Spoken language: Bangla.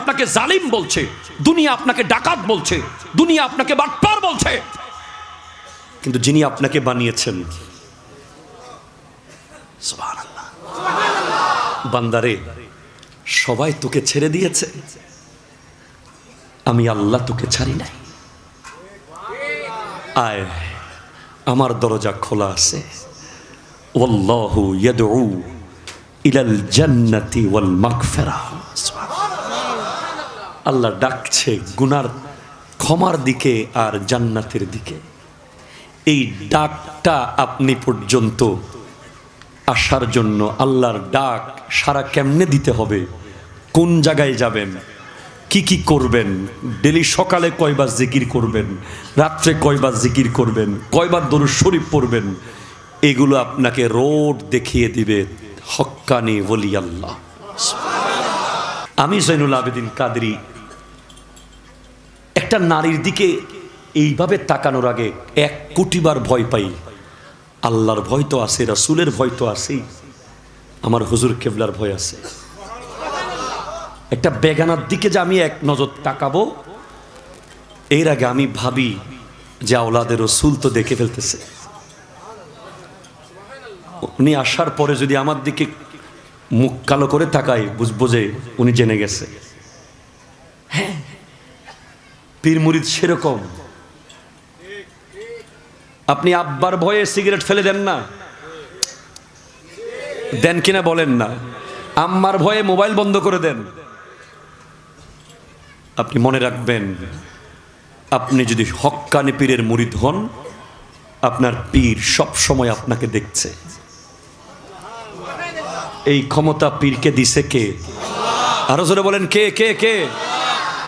আপনাকে জালিম বলছে, দুনিয়া আপনাকে ডাকাত বলছে, দুনিয়া আপনাকে বাটপার বলছে, কিন্তু যিনি আপনাকে বানিয়েছেন, সুবহানাল্লাহ, বান্দারে সবাই তোকে ছেড়ে দিয়েছে, আমি আল্লাহ তোকে ছাড়ি নাই। আয়, আমার দরজা খোলা আছে। ওয়াল্লাহু ইয়াদউ ইলাল জান্নাতি ওয়াল মাগফিরাহ। আল্লাহ ডাকছে গুনার ক্ষমার দিকে আর জান্নাতের দিকে। এই ডাকটা আপনি পর্যন্ত আসার জন্য আল্লাহর ডাক সারা কেমনে দিতে হবে, কোন জায়গায় যাবেন, কি কি করবেন, ডেলি সকালে কয়বার জিকির করবেন, রাত্রে কয়বার জিকির করবেন, কয়বার দরুদ শরীফ পড়বেন, এগুলো আপনাকে রোড দেখিয়ে দিবে হক্কানি ওলি আল্লাহ। আমি জৈনুল আবেদিন কাদরি একটা নারীর দিকে এইভাবে তাকানোর আগে 1 কোটিবার ভয় পাই। আল্লাহর ভয় তো আছে, রাসূলের ভয় তো আছেই, আমার হুজুর কেবলার ভয় আছে। একটা বেগানার দিকে যে আমি এক নজর তাকাবো, এর আগে আমি ভাবি যে আওলাদের রাসূল তো দেখে ফেলতেছে, উনি আসার পরে যদি আমার দিকে মুখ কালো করে তাকাই, বুঝবো যে উনি জেনে গেছে। হ্যাঁ, পীর মুরিদ সেরকম। আপনি আব্বার ভয়ে সিগারেট ফেলে দেন না, দেন কিনা বলেন না, আম্মার ভয়ে মোবাইল বন্ধ করে দেন। আপনি মনে রাখবেন, আপনি যদি হক্কানি পীরের মুরিদ হন, আপনার পীর সব সময় আপনাকে দেখছে। এই ক্ষমতা পীরকে দিছে কে? আরো জোরে বলেন, কে কে কে?